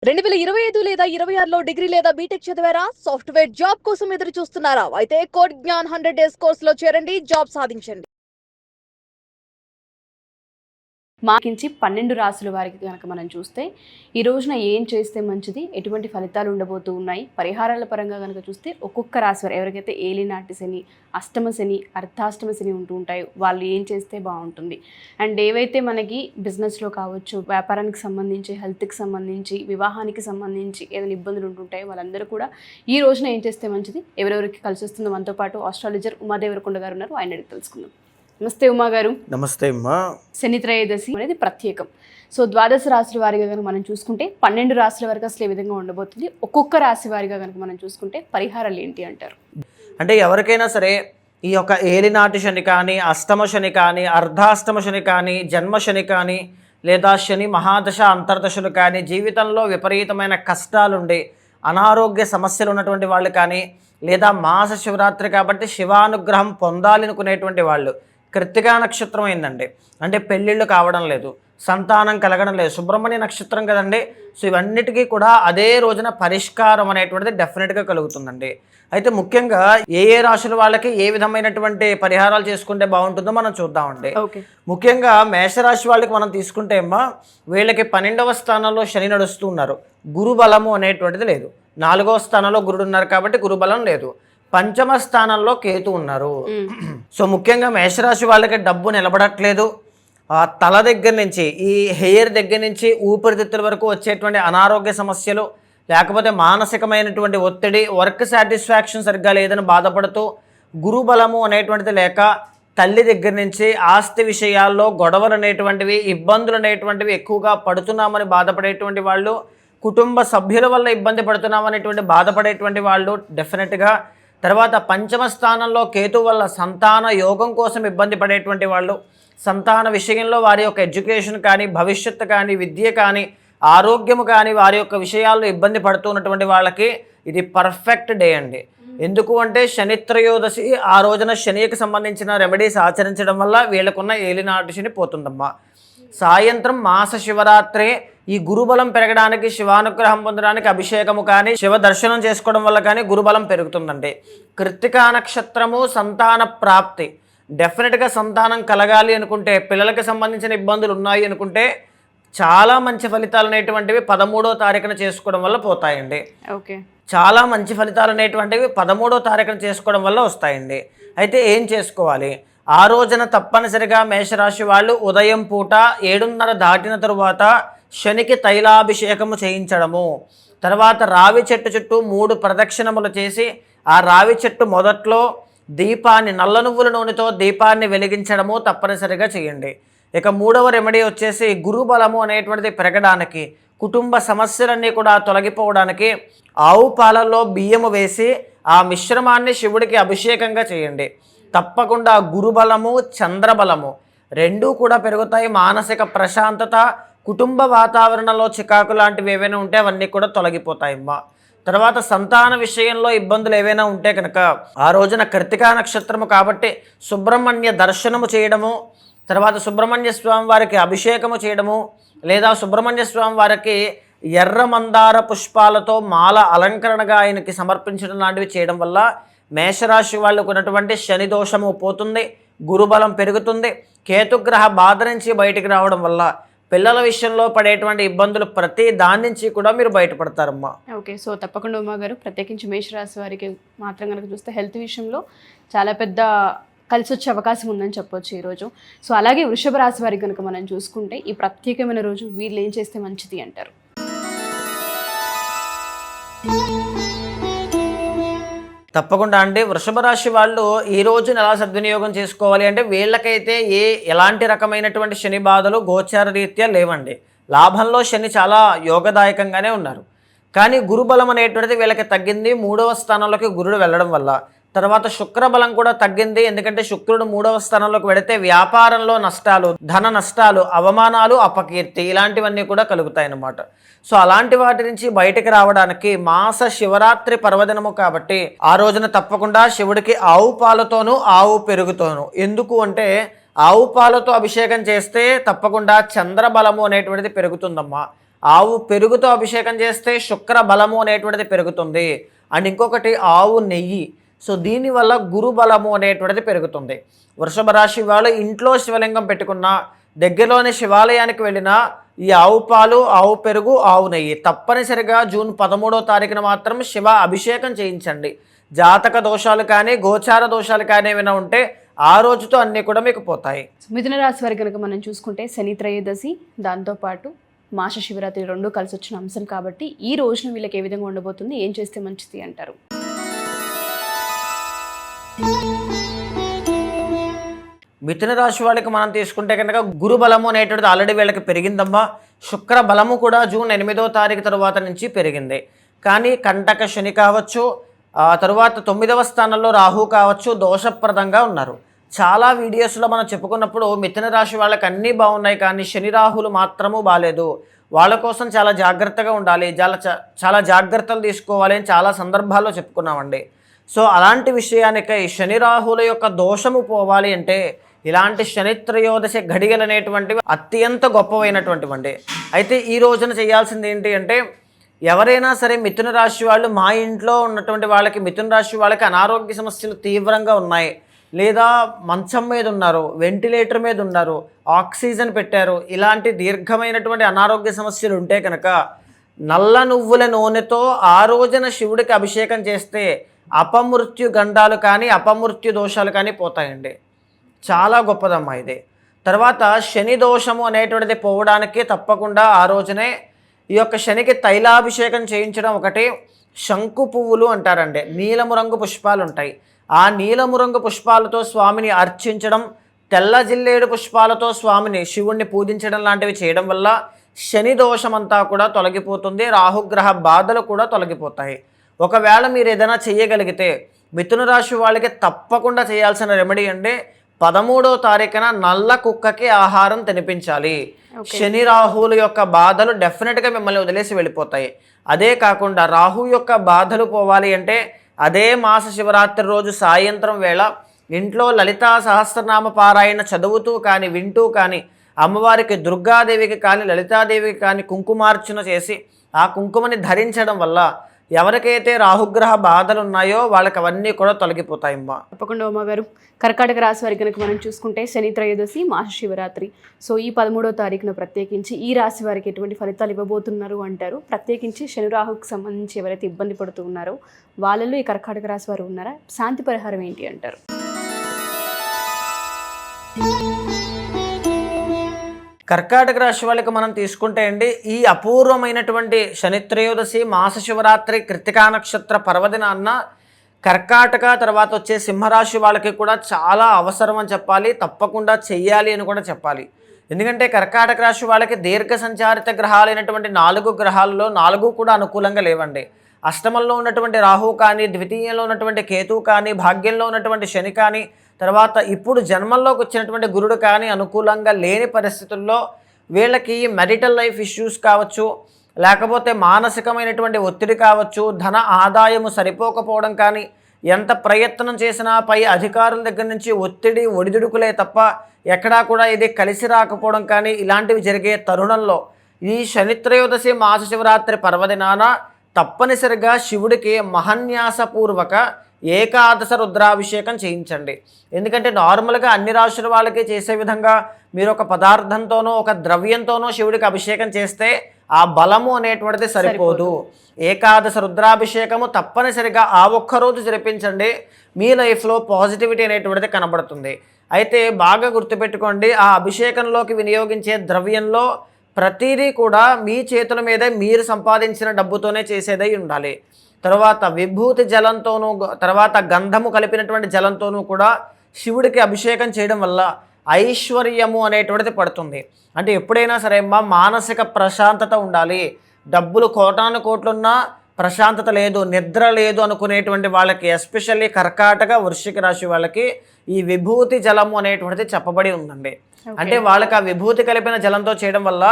2025 లేదా 26లో డిగ్రీ లేదా బీటెక్ చదివారా? సాఫ్ట్‌వేర్ జాబ్ కోసం ఎదురు చూస్తున్నారా? అయితే కోడ్ జ్ఞాన్ 100 డేస్ కోర్సులో చేరండి. జాబ్ సాధించండి. మాకించి 12 రాసుల వారికి కనుక మనం చూస్తే ఈ రోజున ఏం చేస్తే మంచిది, ఎటువంటి ఫలితాలు ఉండబోతూ ఉన్నాయి, పరిహారాల పరంగా కనుక చూస్తే ఒక్కొక్క రాశి వారు ఎవరికైతే ఏలినాటి శని, అష్టమ శని, అర్ధాష్టమ శని ఉంటూ ఉంటాయో వాళ్ళు ఏం చేస్తే బాగుంటుంది, అండ్ ఏవైతే మనకి బిజినెస్లో కావచ్చు, వ్యాపారానికి సంబంధించి, హెల్త్కి సంబంధించి, వివాహానికి సంబంధించి ఏదైనా ఇబ్బందులు ఉంటుంటాయో వాళ్ళందరూ కూడా ఈ రోజున ఏం చేస్తే మంచిది, ఎవరెవరికి కలిసి వస్తుందో మనతో పాటు ఆస్ట్రాలజర్ ఉమాదేవరకొండ గారు ఉన్నారు. ఆయన అడిగి తెలుసుకుందాం. నమస్తే ఉమా గారు. నమస్తే అమ్మా. శని త్రయోదశి అనేది ప్రత్యేకం. సో ద్వాదశ రాశుల వారిగా కనుక మనం చూసుకుంటే 12 రాశుల వరకు అసలు ఏ విధంగా ఉండబోతుంది, ఒక్కొక్క రాశి వారిగా కనుక మనం చూసుకుంటే పరిహారాలు ఏంటి అంటారు? అంటే ఎవరికైనా సరే ఈ యొక్క ఏలినాటి శని కానీ, అష్టమ శని కానీ, అర్ధాష్టమ శని కానీ, జన్మ శని కానీ, లేదా శని మహాదశ అంతర్దశలు కానీ, జీవితంలో విపరీతమైన కష్టాలుండి అనారోగ్య సమస్యలు ఉన్నటువంటి వాళ్ళు కానీ, లేదా మాస శివరాత్రి కాబట్టి శివానుగ్రహం పొందాలి అనుకునేటువంటి వాళ్ళు, కృత్తికా నక్షత్రం అయిందండి, అంటే పెళ్ళిళ్ళు కావడం లేదు, సంతానం కలగడం లేదు, సుబ్రహ్మణ్య నక్షత్రం కదండి. సో ఇవన్నిటికీ కూడా అదే రోజున పరిష్కారం అనేటువంటిది డెఫినెట్గా కలుగుతుందండి. అయితే ముఖ్యంగా ఏ ఏ రాశుల వాళ్ళకి ఏ విధమైనటువంటి పరిహారాలు చేసుకుంటే బాగుంటుందో మనం చూద్దామండి. ముఖ్యంగా మేషరాశి వాళ్ళకి మనం తీసుకుంటే అమ్మా, వీళ్ళకి 12వ స్థానంలో శని నడుస్తూ ఉన్నారు, గురుబలము అనేటువంటిది లేదు. 4వ స్థానంలో గురుడు ఉన్నారు కాబట్టి గురుబలం లేదు. పంచమ స్థానంలో కేతు ఉన్నారు. సో ముఖ్యంగా మేషరాశి వాళ్ళకి డబ్బు నిలబడట్లేదు. తల దగ్గర నుంచి, ఈ హెయిర్ దగ్గర నుంచి ఊపిరితిత్తుల వరకు వచ్చేటువంటి అనారోగ్య సమస్యలు, లేకపోతే మానసికమైనటువంటి ఒత్తిడి, వర్క్ సాటిస్ఫాక్షన్ సరిగ్గా లేదని బాధపడుతూ, గురుబలము అనేటువంటిది లేక, తల్లి దగ్గర నుంచి ఆస్తి విషయాల్లో గొడవలు అనేటువంటివి, ఇబ్బందులు అనేటువంటివి ఎక్కువగా పడుతున్నామని బాధపడేటువంటి వాళ్ళు, కుటుంబ సభ్యుల వల్ల ఇబ్బంది పడుతున్నామనేటువంటి బాధపడేటువంటి వాళ్ళు డెఫినెట్గా. తర్వాత పంచమ స్థానంలో కేతు వల్ల సంతాన యోగం కోసం ఇబ్బంది పడేటువంటి వాళ్ళు, సంతాన విషయంలో వారి యొక్క ఎడ్యుకేషన్ కానీ, భవిష్యత్తు కానీ, విద్య కానీ, ఆరోగ్యము కానీ, వారి యొక్క విషయాల్లో ఇబ్బంది పడుతున్నటువంటి వాళ్ళకి ఇది పర్ఫెక్ట్ డే అండి. ఎందుకు అంటే శని త్రయోదశి, ఆ రోజున శనికి సంబంధించిన రెమెడీస్ ఆచరించడం వల్ల వీళ్ళకున్న ఏలినాటి శని పోతుందమ్మా. సాయంత్రం మాస శివరాత్రి ఈ గురుబలం పెరగడానికి, శివానుగ్రహం పొందడానికి అభిషేకము కానీ, శివ దర్శనం చేసుకోవడం వల్ల కానీ గురుబలం పెరుగుతుందండి. కృత్తికా నక్షత్రము సంతాన ప్రాప్తి, డెఫినెట్గా సంతానం కలగాలి అనుకుంటే, పిల్లలకి సంబంధించిన ఇబ్బందులు ఉన్నాయి అనుకుంటే చాలా మంచి ఫలితాలు అనేటువంటివి 13వ తారీఖున చేసుకోవడం వల్ల పోతాయండి. చాలా మంచి ఫలితాలు అనేటువంటివి 13వ తారీఖున చేసుకోవడం వల్ల వస్తాయండి. అయితే ఏం చేసుకోవాలి? ఆ రోజున తప్పనిసరిగా మేషరాశి వాళ్ళు ఉదయం పూట 7:30 దాటిన తరువాత శనికి తైలాభిషేకము చేయించడము, తర్వాత రావి చెట్టు చుట్టూ 3 ప్రదక్షిణములు చేసి, ఆ రావి చెట్టు మొదట్లో దీపాన్ని, నల్ల నువ్వుల నూనెతో దీపాన్ని వెలిగించడము తప్పనిసరిగా చేయండి. ఇక 3వ రెమెడీ వచ్చేసి గురుబలము అనేటువంటిది పెరగడానికి, కుటుంబ సమస్యలన్నీ కూడా తొలగిపోవడానికి ఆవు పాలల్లో బియ్యము వేసి ఆ మిశ్రమాన్ని శివుడికి అభిషేకంగా చేయండి. తప్పకుండా గురుబలము, చంద్రబలము రెండూ కూడా పెరుగుతాయి. మానసిక ప్రశాంతత, కుటుంబ వాతావరణంలో చికాకు లాంటివి ఏవైనా ఉంటే అవన్నీ కూడా తొలగిపోతాయమ్మా. తర్వాత సంతాన విషయంలో ఇబ్బందులు ఏవైనా ఉంటే కనుక ఆ రోజున కృత్తికా నక్షత్రము కాబట్టి సుబ్రహ్మణ్య దర్శనము చేయడము, తర్వాత సుబ్రహ్మణ్య స్వామి వారికి అభిషేకము చేయడము, లేదా సుబ్రహ్మణ్య స్వామి వారికి ఎర్ర మందార పుష్పాలతో మాల అలంకరణగా ఆయనకి సమర్పించడం లాంటివి చేయడం వల్ల మేషరాశి వాళ్ళకు ఉన్నటువంటి శని దోషము పోతుంది, గురుబలం పెరుగుతుంది. కేతుగ్రహ బాధ నుంచి బయటికి రావడం వల్ల పిల్లల విషయంలో పడేటువంటి ఇబ్బందులు ప్రతి దాని నుంచి కూడా మీరు బయటపడతారమ్మా. ఓకే, సో తప్పకుండా ఉమా గారు, ప్రత్యేకించి మేషరాశి వారికి మాత్రం కనుక చూస్తే హెల్త్ విషయంలో చాలా పెద్ద కలిసి వచ్చే అవకాశం ఉందని చెప్పొచ్చు ఈరోజు. సో అలాగే వృషభ రాశి వారికి కనుక మనం చూసుకుంటే ఈ ప్రత్యేకమైన రోజు వీళ్ళు ఏం చేస్తే మంచిది అంటారు? తప్పకుండా అండి. వృషభ రాశి వాళ్ళు ఈ రోజును ఎలా సద్వినియోగం చేసుకోవాలి అంటే, వీళ్ళకైతే ఎలాంటి రకమైనటువంటి శని బాధలు గోచార రీత్యా లేవండి. లాభంలో శని చాలా యోగదాయకంగానే ఉన్నారు. కానీ గురుబలం అనేటువంటిది వీళ్ళకి తగ్గింది, 3వ స్థానంలోకి గురుడు వెళ్ళడం వల్ల. తర్వాత శుక్రబలం కూడా తగ్గింది, ఎందుకంటే శుక్రుడు 3వ స్థానంలోకి వెళితే వ్యాపారంలో నష్టాలు, ధన నష్టాలు, అవమానాలు, అపకీర్తి ఇలాంటివన్నీ కూడా కలుగుతాయన్నమాట. సో అలాంటి వాటి నుంచి బయటకు రావడానికి మాస శివరాత్రి పర్వదినము కాబట్టి ఆ రోజున తప్పకుండా శివుడికి ఆవు పాలతోనూ ఆవు పెరుగుతోనూ, ఎందుకు అంటే ఆవు పాలతో అభిషేకం చేస్తే తప్పకుండా చంద్రబలము అనేటువంటిది పెరుగుతుందమ్మా. ఆవు పెరుగుతో అభిషేకం చేస్తే శుక్ర బలము అనేటువంటిది పెరుగుతుంది. అండ్ ఇంకొకటి ఆవు నెయ్యి. సో దీనివల్ల గురు బలము అనేటువంటిది పెరుగుతుంది. వృషభ రాశి వాళ్ళు ఇంట్లో శివలింగం పెట్టుకున్నా, దగ్గరలోని శివాలయానికి వెళ్ళినా ఈ ఆవు పాలు, ఆవు పెరుగు, ఆవు నెయ్యి తప్పనిసరిగా జూన్ 13వ తారీఖున మాత్రం శివ అభిషేకం చేయించండి. జాతక దోషాలు కానీ గోచార దోషాలు కానీ ఏమైనా ఉంటే ఆ రోజుతో అన్నీ కూడా మీకు పోతాయి. మిథున రాశి వారి కనుక మనం చూసుకుంటే శని త్రయోదశి, దాంతోపాటు మాస శివరాత్రి రెండు కలిసి వచ్చిన అంశం కాబట్టి ఈ రోజున వీళ్ళకి ఏ విధంగా ఉండబోతుంది, ఏం చేస్తే మంచిది అంటారు? మిథున రాశి వాళ్ళకి మనం తీసుకుంటే కనుక గురు బలము అనేటువంటిది ఆల్రెడీ వీళ్ళకి పెరిగిందమ్మా. శుక్ర బలము కూడా జూన్ 8వ తారీఖు తర్వాత నుంచి పెరిగింది. కానీ కంటక శని కావచ్చు, తరువాత 9వ స్థానంలో రాహు కావచ్చు, దోషప్రదంగా ఉన్నారు. చాలా వీడియోస్లో మనం చెప్పుకున్నప్పుడు మిథున రాశి వాళ్ళకి అన్నీ బాగున్నాయి, కానీ శని రాహులు మాత్రము బాగాలేదు. వాళ్ళ కోసం చాలా జాగ్రత్తగా ఉండాలి, చాలా జాగ్రత్తలు తీసుకోవాలి అని చాలా సందర్భాల్లో చెప్పుకున్నామండి. సో అలాంటి విషయానికై శని రాహుల యొక్క దోషము పోవాలి అంటే ఇలాంటి శని త్రయోదశి ఘడియలు అనేటువంటివి అత్యంత గొప్పవైనటువంటివండి. అయితే ఈ రోజున చేయాల్సింది ఏంటి అంటే, ఎవరైనా సరే మిథున రాశి వాళ్ళు, మా ఇంట్లో ఉన్నటువంటి వాళ్ళకి మిథున రాశి వాళ్ళకి అనారోగ్య సమస్యలు తీవ్రంగా ఉన్నాయి, లేదా మంచం మీద ఉన్నారు, వెంటిలేటర్ మీద ఉన్నారు, ఆక్సిజన్ పెట్టారు, ఇలాంటి దీర్ఘమైనటువంటి అనారోగ్య సమస్యలు ఉంటే కనుక నల్ల నువ్వుల నూనెతో ఆ రోజున శివుడికి అభిషేకం చేస్తే అపమృత్యు గండాలు కానీ అపమృత్యు దోషాలు కానీ పోతాయండి. చాలా గొప్పదమ్మా ఇది. తర్వాత శని దోషము అనేటువంటిది పోవడానికి తప్పకుండా ఆ రోజునే ఈ యొక్క శనికి తైలాభిషేకం చేయించడం ఒకటి. శంకు పువ్వులు అంటారండి, నీలము రంగు పుష్పాలు ఉంటాయి, ఆ నీలము రంగు పుష్పాలతో స్వామిని అర్చించడం, తెల్ల జిల్లేడు పుష్పాలతో స్వామిని శివుణ్ణి పూజించడం లాంటివి చేయడం వల్ల శని దోషమంతా కూడా తొలగిపోతుంది, రాహుగ్రహ బాధలు కూడా తొలగిపోతాయి. ఒకవేళ మీరు ఏదైనా చేయగలిగితే మిథున రాశి వాళ్ళకి తప్పకుండా చేయాల్సిన రెమెడీ అంటే 13వ తారీఖున నల్ల కుక్కకి ఆహారం తినిపించాలి. శని రాహువుల యొక్క బాధలు డెఫినెట్గా మిమ్మల్ని వదిలేసి వెళ్ళిపోతాయి. అదే కాకుండా రాహు యొక్క బాధలు పోవాలి అంటే అదే మాస శివరాత్రి రోజు సాయంత్రం వేళ ఇంట్లో లలితా సహస్రనామ పారాయణ చదువుతూ కానీ వింటూ కానీ అమ్మవారికి దుర్గాదేవికి కానీ లలితాదేవికి కానీ కుంకుమార్చన చేసి ఆ కుంకుమని ధరించడం వల్ల ఎవరికైతే రాహుగ్రహ బాధలు ఉన్నాయో వాళ్ళకి అవన్నీ కూడా తొలగిపోతాయమ్మా. తప్పకుండా ఉమాగారు. కర్కాటక రాశి వారికి కనుక మనం చూసుకుంటే శని త్రయోదశి, మాస శివరాత్రి. సో ఈ 13వ తారీఖున ప్రత్యేకించి ఈ రాశి వారికి ఎటువంటి ఫలితాలు ఇవ్వబోతున్నారు అంటారు? ప్రత్యేకించి శని రాహుకు సంబంధించి ఎవరైతే ఇబ్బంది పడుతూ ఉన్నారో వాళ్ళలో ఈ కర్కాటక రాశి వారు ఉన్నారా? శాంతి పరిహారం ఏంటి అంటారు? కర్కాటక రాశి వాళ్ళకి మనం తీసుకుంటే అండి, ఈ అపూర్వమైనటువంటి శని త్రయోదశి, మాస శివరాత్రి, కృత్తికా నక్షత్ర పర్వదినాన్న కర్కాటక తర్వాత వచ్చే సింహరాశి వాళ్ళకి కూడా చాలా అవసరం అని చెప్పాలి, తప్పకుండా చెయ్యాలి అని కూడా చెప్పాలి. ఎందుకంటే కర్కాటక రాశి వాళ్ళకి దీర్ఘ సంచారిత గ్రహాలైనటువంటి 4 గ్రహాలలో 4 కూడా అనుకూలంగా లేవండి. అష్టమంలో ఉన్నటువంటి రాహు కానీ, ద్వితీయంలో ఉన్నటువంటి కేతు కానీ, భాగ్యంలో ఉన్నటువంటి శని కానీ, తర్వాత ఇప్పుడు జన్మల్లోకి వచ్చినటువంటి గురుడు కానీ అనుకూలంగా లేని పరిస్థితుల్లో వీళ్ళకి మెరిటల్ లైఫ్ ఇష్యూస్ కావచ్చు, లేకపోతే మానసికమైనటువంటి ఒత్తిడి కావచ్చు, ధన ఆదాయము సరిపోకపోవడం కానీ, ఎంత ప్రయత్నం చేసినా పై అధికారుల దగ్గర నుంచి ఒత్తిడి ఒడిదుడుకులే తప్ప ఎక్కడా కూడా ఇది కలిసి రాకపోవడం కానీ ఇలాంటివి జరిగే తరుణంలో ఈ శని త్రయోదశి మాస శివరాత్రి పర్వదినాన తప్పనిసరిగా శివుడికి మహన్యాసపూర్వక ఏకాదశ రుద్రాభిషేకం చేయించండి. ఎందుకంటే నార్మల్గా అన్ని రాశుల వాళ్ళకి చేసే విధంగా మీరు ఒక పదార్థంతోనో ఒక ద్రవ్యంతోనో శివుడికి అభిషేకం చేస్తే ఆ బలము అనేటువంటిది సరిపోదు. ఏకాదశ రుద్రాభిషేకము తప్పనిసరిగా ఆ ఒక్కరోజు జరిపించండి, మీ లైఫ్లో పాజిటివిటీ అనేటువంటిది కనబడుతుంది. అయితే బాగా గుర్తుపెట్టుకోండి, ఆ అభిషేకంలోకి వినియోగించే ద్రవ్యంలో ప్రతిదీ కూడా మీ చేతుల మీదే మీరు సంపాదించిన డబ్బుతోనే చేసేదై ఉండాలి. తర్వాత విభూతి జలంతోనూ, తర్వాత గంధము కలిపినటువంటి జలంతోనూ కూడా శివుడికి అభిషేకం చేయడం వల్ల ఐశ్వర్యము అనేటువంటిది పడుతుంది. అంటే ఎప్పుడైనా సరే మానసిక ప్రశాంతత ఉండాలి. డబ్బులు కోటాను కోట్లున్నా ప్రశాంతత లేదు, నిద్ర లేదు అనుకునేటువంటి వాళ్ళకి, ఎస్పెషల్లీ కర్కాటక వృశ్చిక రాశి వాళ్ళకి ఈ విభూతి జలము అనేటువంటిది చెప్పబడి ఉందండి. అంటే వాళ్ళకి ఆ విభూతి కలిపిన జలంతో చేయడం వల్ల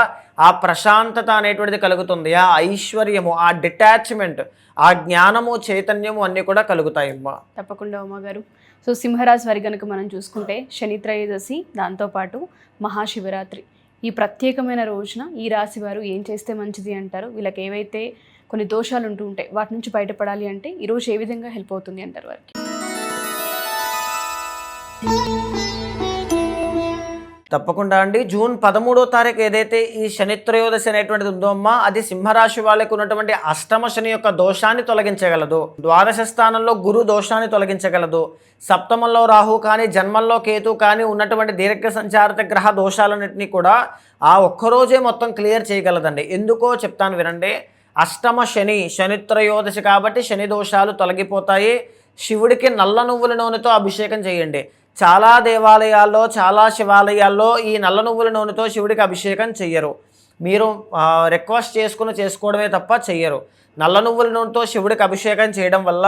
ఆ ప్రశాంతత అనేటువంటిది కలుగుతుంది, ఆ ఐశ్వర్యము, ఆ డిటాచ్మెంట్, ఆ జ్ఞానము, చైతన్యము అన్నీ కూడా కలుగుతాయి అమ్మా. తప్పకుండా ఉమాగారు. సో సింహరాశి వారి కనుక మనం చూసుకుంటే శని త్రయోదశి, దాంతోపాటు మహాశివరాత్రి ఈ ప్రత్యేకమైన రోజున ఈ రాశి వారు ఏం చేస్తే మంచిది అంటారు? వీళ్ళకి ఏవైతే కొన్ని దోషాలు ఉంటూ ఉంటాయి వాటి నుంచి బయటపడాలి అంటే ఈరోజు ఏ విధంగా హెల్ప్ అవుతుంది అంటారు వారికి? తప్పకుండా అండి. జూన్ 13వ తారీఖు ఏదైతే ఈ శని త్రయోదశి అనేటువంటిది ఉందో అమ్మా, అది సింహరాశి వాళ్ళకు ఉన్నటువంటి అష్టమ శని యొక్క దోషాన్ని తొలగించగలదు. ద్వాదశ స్థానంలో గురు దోషాన్ని తొలగించగలదు. సప్తమంలో రాహు కానీ జన్మంలో కేతు కానీ ఉన్నటువంటి దీర్ఘ సంచారిత గ్రహ దోషాలన్నింటినీ కూడా ఆ ఒక్కరోజే మొత్తం క్లియర్ చేయగలదండి. ఎందుకో చెప్తాను వినండి. అష్టమ శని, శని త్రయోదశి కాబట్టి శని దోషాలు తొలగిపోతాయి. శివుడికి నల్ల నువ్వుల నూనెతో అభిషేకం చేయండి. చాలా దేవాలయాల్లో, చాలా శివాలయాల్లో ఈ నల్ల నువ్వుల నూనెతో శివుడికి అభిషేకం చెయ్యరు. మీరు రిక్వెస్ట్ చేసుకోవడమే తప్ప చెయ్యరు. నల్ల నువ్వుల నూనెతో శివుడికి అభిషేకం చేయడం వల్ల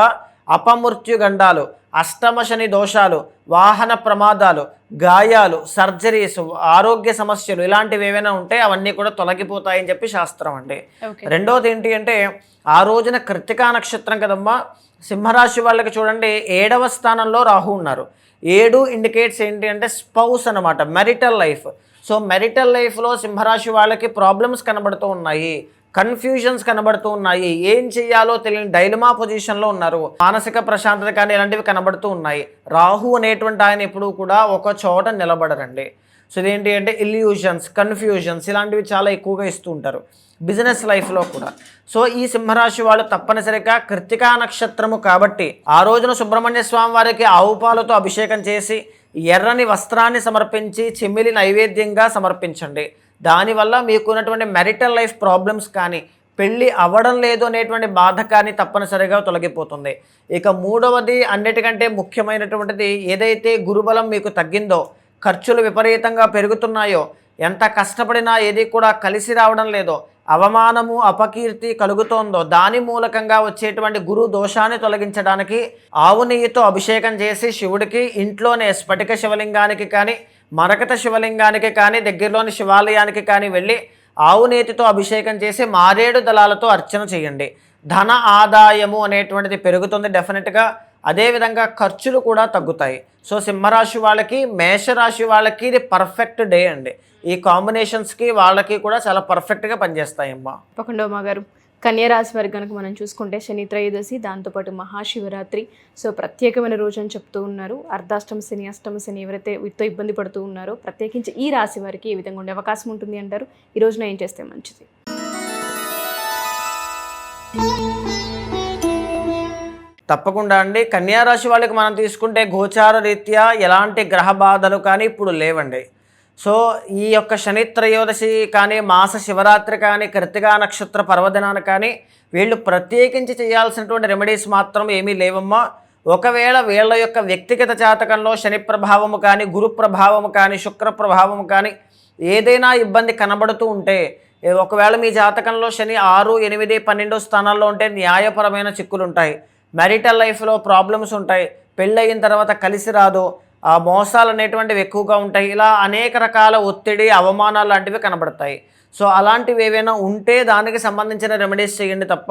అపమృత్యు గండాలు, అష్టమ శని దోషాలు, వాహన ప్రమాదాలు, గాయాలు, సర్జరీస్, ఆరోగ్య సమస్యలు ఇలాంటివి ఏవైనా ఉంటే అవన్నీ కూడా తొలగిపోతాయని చెప్పి శాస్త్రం అండి. రెండోది ఏంటి అంటే ఆ రోజున కృత్తికా నక్షత్రం కదమ్మా. సింహరాశి వాళ్ళకి చూడండి 7వ స్థానంలో రాహు ఉన్నారు. 7 ఇండికేట్స్ ఏంటి అంటే స్పౌస్ అనమాట, మెరిటల్ లైఫ్. సో మెరిటల్ లైఫ్లో సింహరాశి వాళ్ళకి ప్రాబ్లమ్స్ కనబడుతూ ఉన్నాయి, కన్ఫ్యూజన్స్ కనబడుతూ ఉన్నాయి, ఏం చేయాలో తెలియని డైలమా పొజిషన్లో ఉన్నారు. మానసిక ప్రశాంతత కానీ ఇలాంటివి కనబడుతూ ఉన్నాయి. రాహు అనేటువంటి ఆయన ఎప్పుడూ కూడా ఒక చోట నిలబడరండి. సో ఇదేంటి అంటే ఇల్యూషన్స్, కన్ఫ్యూజన్స్ ఇలాంటివి చాలా ఎక్కువగా ఇస్తూ ఉంటారు బిజినెస్ లైఫ్లో కూడా. సో ఈ సింహరాశి వాళ్ళు తప్పనిసరిగా కృత్తికా నక్షత్రము కాబట్టి ఆ రోజున సుబ్రహ్మణ్య స్వామి వారికి ఆవు పాలతో అభిషేకం చేసి ఎర్రని వస్త్రాన్ని సమర్పించి చెమ్మిలి నైవేద్యంగా సమర్పించండి. దానివల్ల మీకున్నటువంటి మెరిటల్ లైఫ్ ప్రాబ్లమ్స్ కానీ, పెళ్ళి అవ్వడం లేదు అనేటువంటి బాధ కానీ తప్పనిసరిగా తొలగిపోతుంది. ఇక మూడవది అన్నిటికంటే ముఖ్యమైనటువంటిది, ఏదైతే గురుబలం మీకు తగ్గిందో, ఖర్చులు విపరీతంగా పెరుగుతున్నాయో, ఎంత కష్టపడినా ఏది కూడా కలిసి రావడం లేదో, అవమానము అపకీర్తి కలుగుతోందో, దాని మూలకంగా వచ్చేటువంటి గురు దోషాన్ని తొలగించడానికి ఆవు నెయ్యితో అభిషేకం చేసి శివుడికి ఇంట్లోనే స్ఫటిక శివలింగానికి కానీ, మరకత శివలింగానికి కానీ, దగ్గరలోని శివాలయానికి కానీ వెళ్ళి ఆవు నేతితో అభిషేకం చేసి మారేడు దళాలతో అర్చన చేయండి. ధన ఆదాయము అనేటువంటిది పెరుగుతుంది డెఫినెట్గా. అదేవిధంగా ఖర్చులు కూడా తగ్గుతాయి. సో సింహరాశి వాళ్ళకి, మేషరాశి వాళ్ళకి ఇది పర్ఫెక్ట్ డే అండి. ఈ కాంబినేషన్స్కి వాళ్ళకి కూడా చాలా పర్ఫెక్ట్గా పనిచేస్తాయమ్మా. తప్పకుండా అమ్మ గారు. కన్యారాశి వారికి కనుక మనం చూసుకుంటే శని త్రయోదశి, దాంతోపాటు మహాశివరాత్రి, సో ప్రత్యేకమైన రోజు అని చెప్తూ ఉన్నారు. అర్ధాష్టమ శని, అష్టమ శని ఎవరైతే వీటితో ఇబ్బంది పడుతూ ఉన్నారో ప్రత్యేకించి ఈ రాశి వారికి ఏ విధంగా ఉండే అవకాశం ఉంటుంది అంటారు? ఈ రోజున ఏం చేస్తే మంచిది? తప్పకుండా అండి. కన్యారాశి వాళ్ళకి మనం తీసుకుంటే గోచార రీత్యా ఎలాంటి గ్రహ బాధలు కానీ ఇప్పుడు లేవండి. సో ఈ యొక్క శని త్రయోదశి కానీ, మాస శివరాత్రి కానీ, కృత్తికా నక్షత్ర పర్వదినాన్ని కానీ వీళ్ళు ప్రత్యేకించి చేయాల్సినటువంటి రెమెడీస్ మాత్రం ఏమీ లేవమ్మా. ఒకవేళ వీళ్ళ యొక్క వ్యక్తిగత జాతకంలో శని ప్రభావము కానీ, గురు ప్రభావము కానీ, శుక్ర ప్రభావము కానీ ఏదైనా ఇబ్బంది కనబడుతూ ఉంటే, ఒకవేళ మీ జాతకంలో శని 6, 8, 12 స్థానాల్లో ఉంటే న్యాయపరమైన చిక్కులు ఉంటాయి, మ్యారిటల్ లైఫ్లో ప్రాబ్లమ్స్ ఉంటాయి, పెళ్ళయిన తర్వాత కలిసి రాదు, ఆ మోసాలు అనేటువంటివి ఎక్కువగా ఉంటాయి, ఇలా అనేక రకాల ఒత్తిడి, అవమానాలు లాంటివి కనబడతాయి. సో అలాంటివి ఏవైనా ఉంటే దానికి సంబంధించిన రెమెడీస్ చేయండి తప్ప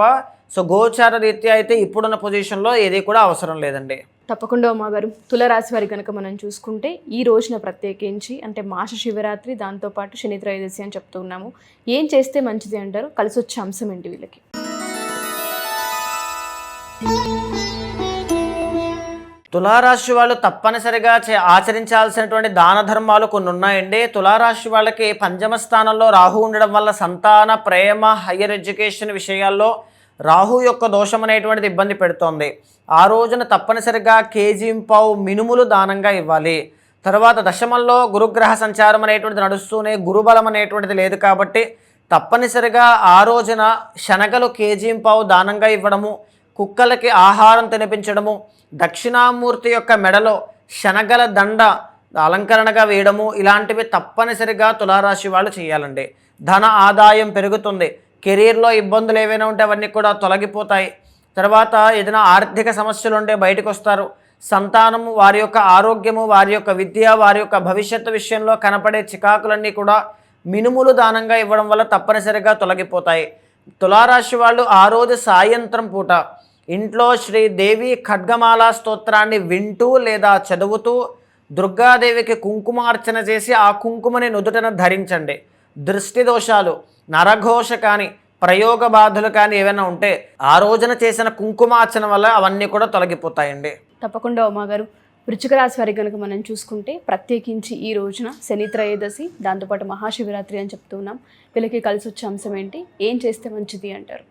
సో గోచార రీత్యా అయితే ఇప్పుడున్న పొజిషన్లో ఏది కూడా అవసరం లేదండి. తప్పకుండా అమ్మగారు. తులారాశి వారి కనుక మనం చూసుకుంటే ఈ రోజున ప్రత్యేకించి అంటే మాస శివరాత్రి, దాంతోపాటు శని త్రయోదశి అని చెప్తూ ఉన్నాము. ఏం చేస్తే మంచిది అంటారు? కలిసి వచ్చే అంశం ఏంటి వీళ్ళకి? తులారాశి వాళ్ళు తప్పనిసరిగా ఆచరించాల్సినటువంటి దాన ధర్మాలు కొన్ని ఉన్నాయండి. తులారాశి వాళ్ళకి పంచమ స్థానంలో రాహు ఉండడం వల్ల సంతాన, ప్రేమ, హయ్యర్ ఎడ్యుకేషన్ విషయాల్లో రాహు యొక్క దోషం అనేటువంటిది ఇబ్బంది పెడుతోంది. ఆ రోజున తప్పనిసరిగా కేజీంపావు మినుములు దానంగా ఇవ్వాలి. తర్వాత దశమంలో గురుగ్రహ సంచారం అనేటువంటిది నడుస్తూనే గురుబలం అనేటువంటిది లేదు కాబట్టి తప్పనిసరిగా ఆ రోజున శనగలు కేజీంపావు దానంగా ఇవ్వడము, కుక్కలకి ఆహారం తినిపించడము, దక్షిణామూర్తి యొక్క మెడలో శనగల దండ అలంకరణగా వేయడము, ఇలాంటివి తప్పనిసరిగా తులారాశి వాళ్ళు చేయాలండి. ధన ఆదాయం పెరుగుతుంది. కెరీర్లో ఇబ్బందులు ఏవైనా ఉంటే అవన్నీ కూడా తొలగిపోతాయి. తర్వాత ఏదైనా ఆర్థిక సమస్యలు ఉంటే బయటకు వస్తారు. సంతానము, వారి యొక్క ఆరోగ్యము, వారి యొక్క విద్య, వారి యొక్క భవిష్యత్తు విషయంలో కనపడే చికాకులన్నీ కూడా మినుములు దానంగా ఇవ్వడం వల్ల తప్పనిసరిగా తొలగిపోతాయి. తులారాశి వాళ్ళు ఆ రోజు సాయంత్రం పూట ఇంట్లో శ్రీదేవి ఖడ్గమాల స్తోత్రాన్ని వింటూ లేదా చదువుతూ దుర్గాదేవికి కుంకుమార్చన చేసి ఆ కుంకుమని నుదుటన ధరించండి. దృష్టి దోషాలు, నరఘోష కానీ, ప్రయోగ బాధలు కానీ ఏమైనా ఉంటే ఆ రోజున చేసిన కుంకుమార్చన వల్ల అవన్నీ కూడా తొలగిపోతాయండి. తప్పకుండా ఉమాగారు, వృశ్చిక రాశి వారికి కనుక మనం చూసుకుంటే ప్రత్యేకించి ఈ రోజున శని త్రయోదశి, దాంతోపాటు మహాశివరాత్రి అని చెప్తున్నాం. వీళ్ళకి కలిసి వచ్చే అంశం ఏంటి, ఏం చేస్తే మంచిది అంటారు?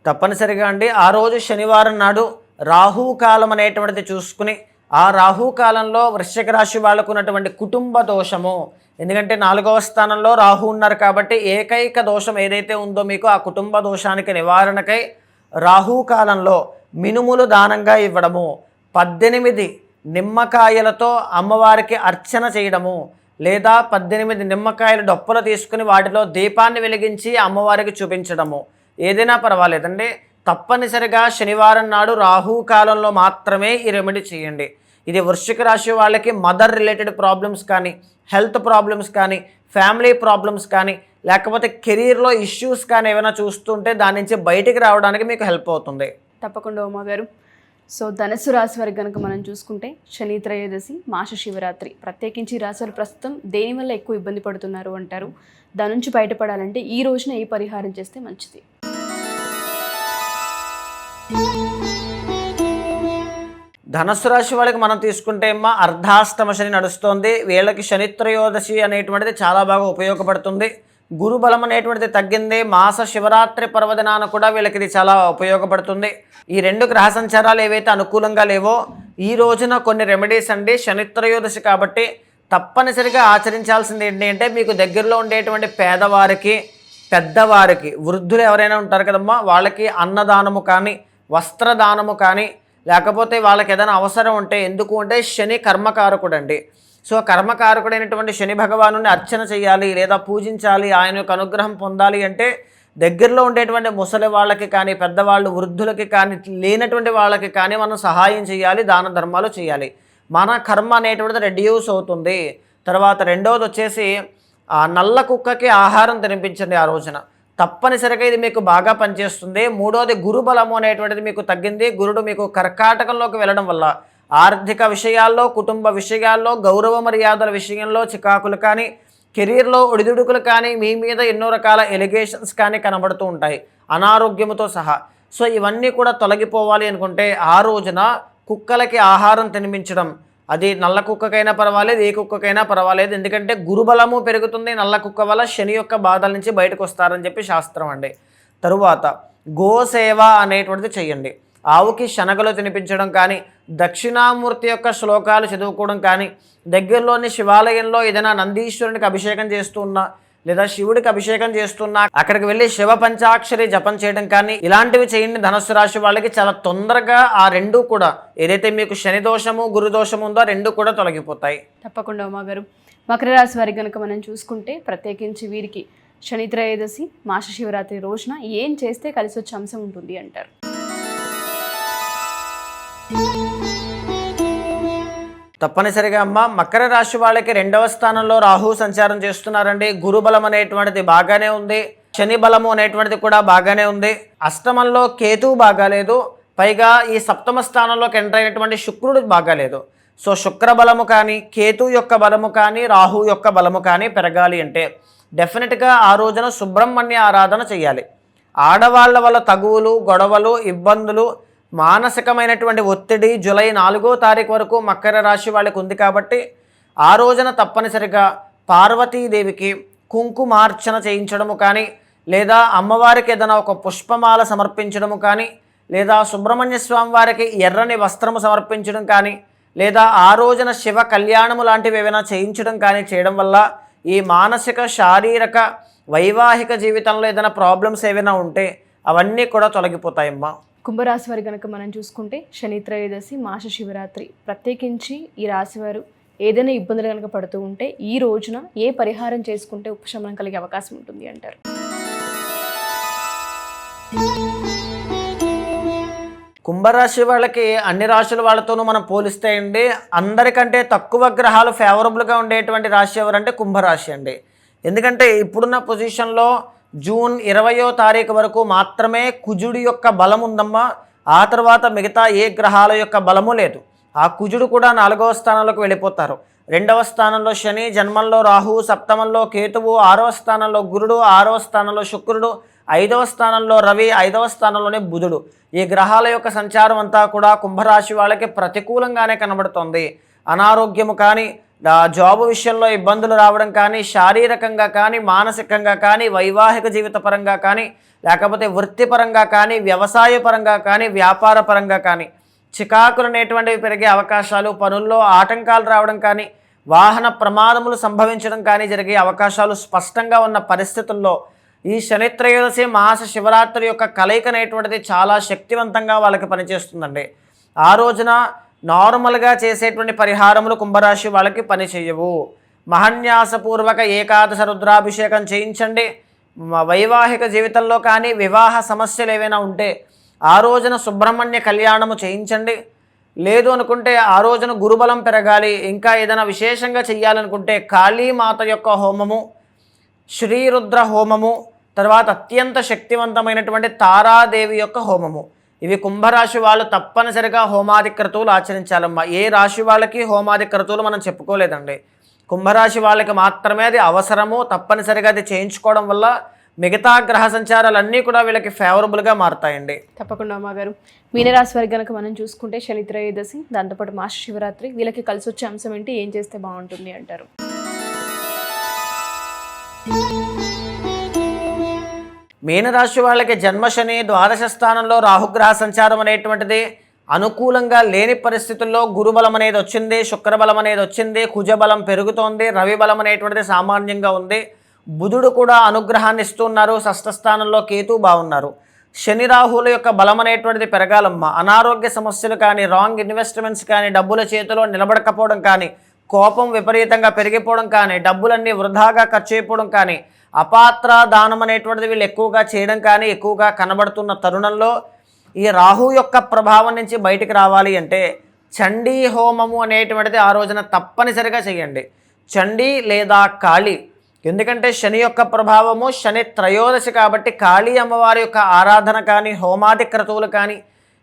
తప్పనిసరిగా అండి, ఆ రోజు శనివారం నాడు రాహుకాలం అనేటువంటిది చూసుకుని, ఆ రాహుకాలంలో వృశ్చిక రాశి వాళ్ళకు ఉన్నటువంటి కుటుంబ దోషము, ఎందుకంటే 4వ స్థానంలో రాహు ఉన్నారు కాబట్టి ఏకైక దోషం ఏదైతే ఉందో మీకు ఆ కుటుంబ దోషానికి నివారణకై రాహుకాలంలో మినుములు దానంగా ఇవ్వడము, 18 నిమ్మకాయలతో అమ్మవారికి అర్చన చేయడము, లేదా 18 నిమ్మకాయల డొప్పలు తీసుకుని వాటిలో దీపాన్ని వెలిగించి అమ్మవారికి చూపించడము, ఏదైనా పర్వాలేదండి. తప్పనిసరిగా శనివారం నాడు రాహుకాలంలో మాత్రమే ఈ రెమెడీ చేయండి. ఇది వృశ్చిక రాశి వాళ్ళకి మదర్ రిలేటెడ్ ప్రాబ్లమ్స్ కానీ, హెల్త్ ప్రాబ్లమ్స్ కానీ, ఫ్యామిలీ ప్రాబ్లమ్స్ కానీ, లేకపోతే కెరీర్లో ఇష్యూస్ కానీ ఏమైనా చూస్తుంటే దాని నుంచి బయటికి రావడానికి మీకు హెల్ప్ అవుతుంది. తప్పకుండా ఉమాగారు. సో ధనుస్సు రాశి వారికి కనుక మనం చూసుకుంటే శని త్రయోదశి, మాస శివరాత్రి, ప్రత్యేకించి ఈ రాశి వారు ప్రస్తుతం దేనివల్ల ఎక్కువ ఇబ్బంది పడుతున్నారు అంటారు? దాని నుంచి బయటపడాలంటే ఈ రోజున ఏ పరిహారం చేస్తే మంచిది? ధనుస్సు రాశి వాళ్ళకి మనం తీసుకుంటే అర్ధాష్టమ శని నడుస్తోంది. వీళ్ళకి శని త్రయోదశి అనేటువంటిది చాలా బాగా ఉపయోగపడుతుంది. గురు బలం అనేటువంటిది తగ్గింది. మాస శివరాత్రి పర్వదినాన కూడా వీళ్ళకి ఇది చాలా ఉపయోగపడుతుంది. ఈ 2 గ్రహ సంచారాలు ఏవైతే అనుకూలంగా లేవో ఈ రోజున కొన్ని రెమెడీస్ అండి. శని త్రయోదశి కాబట్టి తప్పనిసరిగా ఆచరించాల్సింది ఏంటి అంటే, మీకు దగ్గరలో ఉండేటువంటి పేదవారికి, పెద్దవారికి, వృద్ధులు ఎవరైనా ఉంటారు కదమ్మా, వాళ్ళకి అన్నదానము కానీ, వస్త్రదానము కానీ, లేకపోతే వాళ్ళకి ఏదైనా అవసరం ఉంటే, ఎందుకు అంటే శని కర్మకారకుడు అండి. సో కర్మకారకుడైనటువంటి శని భగవాను అర్చన చేయాలి లేదా పూజించాలి, ఆయన యొక్క అనుగ్రహం పొందాలి అంటే దగ్గరలో ఉండేటువంటి ముసలి వాళ్ళకి కానీ, పెద్దవాళ్ళు, వృద్ధులకి కానీ, లేనటువంటి వాళ్ళకి కానీ మనం సహాయం చేయాలి, దాన ధర్మాలు చేయాలి. మన కర్మ అనేటువంటిది రెడ్యూస్ అవుతుంది. తర్వాత రెండవది వచ్చేసి నల్ల కుక్కకి ఆహారం తినిపించండి ఆ రోజున. తప్పనిసరిగా ఇది మీకు బాగా పనిచేస్తుంది. మూడోది గురుబలము అనేటువంటిది మీకు తగ్గింది. గురుడు మీకు కర్కాటకంలోకి వెళ్ళడం వల్ల ఆర్థిక విషయాల్లో, కుటుంబ విషయాల్లో, గౌరవ మర్యాదల విషయంలో చికాకులు కానీ, కెరీర్లో ఒడిదుడుకులు కానీ, మీ మీద ఎన్నో రకాల ఎలిగేషన్స్ కానీ కనబడుతూ ఉంటాయి, అనారోగ్యముతో సహా. సో ఇవన్నీ కూడా తొలగిపోవాలి అనుకుంటే ఆ రోజున కుక్కలకి ఆహారం తినిపించడం, అది నల్ల కుక్కకైనా పర్వాలేదు, ఏ కుక్కకైనా పర్వాలేదు. ఎందుకంటే గురుబలము పెరుగుతుంది. నల్ల కుక్క వల్ల శని యొక్క బాధల నుంచి బయటకు వస్తారని చెప్పి శాస్త్రం అండి. తరువాత గోసేవ అనేటువంటిది చెయ్యండి. ఆవుకి శనగలు తినిపించడం కానీ, దక్షిణామూర్తి యొక్క శ్లోకాలు చదువుకోవడం కానీ, దగ్గరలోని శివాలయంలో ఏదైనా నందీశ్వరునికి అభిషేకం చేస్తున్నా లేదా శివుడికి అభిషేకం చేస్తున్నా అక్కడికి వెళ్ళి శివ పంచాక్షరి జపం చేయడం కానీ, ఇలాంటివి చేయండి. ధనుస్సు రాశి వాళ్ళకి చాలా తొందరగా ఆ 2 కూడా, ఏదైతే మీకు శని దోషము, గురు దోషము ఉందో 2 కూడా తొలగిపోతాయి. తప్పకుండా ఉమాగారు. మకర రాశి వారికి కనుక మనం చూసుకుంటే ప్రత్యేకించి వీరికి శని త్రయోదశి, మాస శివరాత్రి రోజున ఏం చేస్తే కలిసి వచ్చే అంశం ఉంటుంది అంటారు? తప్పనిసరిగా మకర రాశి వాళ్ళకి 2వ స్థానంలో రాహు సంచారం చేస్తున్నారండి. గురుబలం అనేటువంటిది బాగానే ఉంది, శని బలము అనేటువంటిది కూడా బాగానే ఉంది. అష్టమంలో కేతువు బాగాలేదు, పైగా ఈ 7వ స్థానంలోకి ఎంటర్ అయినటువంటి శుక్రుడు బాగాలేదు. సో శుక్ర బలము కానీ, కేతు యొక్క బలము కానీ, రాహు యొక్క బలము కానీ పెరగాలి అంటే డెఫినెట్గా ఆ రోజున సుబ్రహ్మణ్య ఆరాధన చేయాలి. ఆడవాళ్ల వల్ల తగువులు, గొడవలు, ఇబ్బందులు, మానసికమైనటువంటి ఒత్తిడి జూలై 4వ తారీఖు వరకు మకర రాశి వాళ్ళకి ఉంది కాబట్టి ఆ రోజున తప్పనిసరిగా పార్వతీదేవికి కుంకుమార్చన చేయించడము కానీ, లేదా అమ్మవారికి ఏదైనా ఒక పుష్పమాల సమర్పించడము కానీ, లేదా సుబ్రహ్మణ్య స్వామి వారికి ఎర్రని వస్త్రము సమర్పించడం కానీ, లేదా ఆ రోజున శివ కళ్యాణము లాంటివి ఏమైనా చేయించడం కానీ చేయడం వల్ల ఈ మానసిక, శారీరక, వైవాహిక జీవితంలో ఏదైనా ప్రాబ్లమ్స్ ఏమైనా ఉంటే అవన్నీ కూడా తొలగిపోతాయమ్మా. కుంభరాశి వారి కనుక మనం చూసుకుంటే శని త్రయోదశి, మాస శివరాత్రి, ప్రత్యేకించి ఈ రాశివారు ఏదైనా ఇబ్బందులు కనుక పడుతూ ఉంటే ఈ రోజున ఏ పరిహారం చేసుకుంటే ఉపశమనం కలిగే అవకాశం ఉంటుంది అంటారు? కుంభరాశి వాళ్ళకి అన్ని రాశుల వాళ్ళతోనూ మనం పోలిస్తే అండి, అందరికంటే తక్కువ గ్రహాలు ఫేవరబుల్గా ఉండేటువంటి రాశి ఎవరంటే కుంభరాశి అండి. ఎందుకంటే ఇప్పుడున్న పొజిషన్లో జూన్ 20వ తారీఖు వరకు మాత్రమే కుజుడి యొక్క బలం ఉందమ్మా. ఆ తర్వాత మిగతా ఏ గ్రహాల యొక్క బలము లేదు. ఆ కుజుడు కూడా 4వ స్థానంలోకి వెళ్ళిపోతారు. 2వ స్థానంలో శని, జన్మంలో రాహు, సప్తమంలో కేతువు, 6వ స్థానంలో గురుడు, 6వ స్థానంలో శుక్రుడు, 5వ స్థానంలో రవి, 5వ స్థానంలోనే బుధుడు. ఈ గ్రహాల యొక్క సంచారం అంతా కూడా కుంభరాశి వాళ్ళకి ప్రతికూలంగానే కనబడుతుంది. అనారోగ్యము కానీ, జాబు విషయంలో ఇబ్బందులు రావడం కానీ, శారీరకంగా కానీ, మానసికంగా కానీ, వైవాహిక జీవిత పరంగా కానీ, లేకపోతే వృత్తిపరంగా కానీ, వ్యవసాయ పరంగా కానీ, వ్యాపార పరంగా కానీ చికాకులు అనేటువంటివి పెరిగే అవకాశాలు, పనుల్లో ఆటంకాలు రావడం కానీ, వాహన ప్రమాదములు సంభవించడం కానీ జరిగే అవకాశాలు స్పష్టంగా ఉన్న పరిస్థితుల్లో ఈ శనిత్రయోదశి మాస శివరాత్రి యొక్క కలయిక అనేటువంటిది చాలా శక్తివంతంగా వాళ్ళకి పనిచేస్తుందండి. ఆ రోజున నార్మల్గా చేసేటువంటి పరిహారములు కుంభరాశి వాళ్ళకి పనిచేయవు. మహన్యాసపూర్వక ఏకాదశ రుద్రాభిషేకం చేయించండి. వైవాహిక జీవితంలో కానీ వివాహ సమస్యలు ఏవైనా ఉంటే ఆ రోజున సుబ్రహ్మణ్య కళ్యాణము చేయించండి. లేదు అనుకుంటే ఆ రోజున గురుబలం పెరగాలి, ఇంకా ఏదైనా విశేషంగా చెయ్యాలనుకుంటే కాళీమాత యొక్క హోమము, శ్రీరుద్ర హోమము, తర్వాత అత్యంత శక్తివంతమైనటువంటి తారాదేవి యొక్క హోమము, ఇవి కుంభరాశి వాళ్ళు తప్పనిసరిగా హోమాది క్రతువులు ఆచరించాలమ్మా. ఏ రాశి వాళ్ళకి హోమాది క్రతువులు మనం చెప్పుకోలేదండి. కుంభరాశి వాళ్ళకి మాత్రమే అది అవసరము, తప్పనిసరిగా అది చేయించుకోవడం వల్ల మిగతా గ్రహ సంచారాలన్నీ కూడా వీళ్ళకి ఫేవరబుల్గా మారుతాయండి. తప్పకుండా అమ్మగారు. మీనరాశి వారికి కనుక మనం చూసుకుంటే శని త్రయోదశి, దాంతోపాటు మాస శివరాత్రి, వీళ్ళకి కలిసి వచ్చే అంశం ఏంటి, ఏం చేస్తే బాగుంటుంది అంటారు? మీనరాశి వాళ్ళకి జన్మశని, ద్వాదశ స్థానంలో రాహుగ్రహ సంచారం అనేటువంటిది అనుకూలంగా లేని పరిస్థితుల్లో గురుబలం అనేది వచ్చింది, శుక్రబలం అనేది వచ్చింది, కుజబలం పెరుగుతోంది, రవి బలం అనేటువంటిది సామాన్యంగా ఉంది, బుధుడు కూడా అనుగ్రహాన్ని ఇస్తున్నారు, షష్ఠ స్థానంలో కేతు బాగున్నారు. శని రాహుల యొక్క బలం అనేటువంటిది పెరగాలమ్మా. అనారోగ్య సమస్యలు కానీ, రాంగ్ ఇన్వెస్ట్మెంట్స్ కానీ, డబ్బుల చేతిలో నిలబడకపోవడం కానీ, కోపం విపరీతంగా పెరిగిపోవడం కానీ, డబ్బులన్నీ వృధాగా ఖర్చు అయిపోవడం కానీ, అపాత్ర దానం అనేటువంటిది వీళ్ళు ఎక్కువగా చేయడం కానీ ఎక్కువగా కనబడుతున్న తరుణంలో ఈ రాహు యొక్క ప్రభావం నుంచి బయటికి రావాలి అంటే చండీ హోమము అనేటువంటిది ఆ రోజున తప్పనిసరిగా చేయండి. చండీ లేదా కాళీ, ఎందుకంటే శని యొక్క ప్రభావము శని త్రయోదశి కాబట్టి కాళీ అమ్మవారి యొక్క ఆరాధన కానీ, హోమాది క్రతువులు కానీ,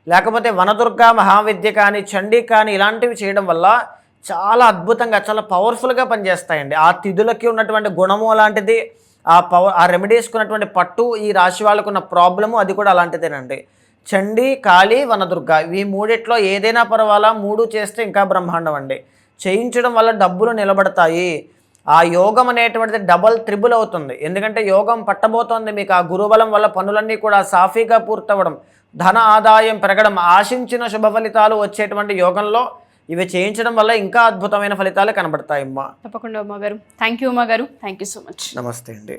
లేకపోతే వనదుర్గా మహావిద్య కానీ, చండీ కానీ ఇలాంటివి చేయడం వల్ల చాలా అద్భుతంగా, చాలా పవర్ఫుల్గా పనిచేస్తాయండి. ఆ తిథులకి ఉన్నటువంటి గుణము అలాంటిది, ఆ రెమెడీస్కున్నటువంటి పట్టు ఈ రాశి వాళ్ళకు ఉన్న ప్రాబ్లము అది కూడా అలాంటిదేనండి. చండీ, కాళీ, వనదుర్గ ఈ మూడిట్లో ఏదైనా పర్వాలా, 3 చేస్తే ఇంకా బ్రహ్మాండం అండి. చేయించడం వల్ల డబ్బులు నిలబడతాయి. ఆ యోగం అనేటువంటిది డబల్ త్రిబుల్ అవుతుంది. ఎందుకంటే యోగం పట్టబోతోంది మీకు. ఆ గురుబలం వల్ల పనులన్నీ కూడా సాఫీగా పూర్తవడం, ధన ఆదాయం పెరగడం, ఆశించిన శుభ ఫలితాలు వచ్చేటువంటి యోగంలో ఇవి చేయించడం వల్ల ఇంకా అద్భుతమైన ఫలితాలు కనబడతాయి అమ్మా. తప్పకుండా అమ్మగారు. థ్యాంక్ యూ అమ్మగారు. Thank you so much. నమస్తే అండి.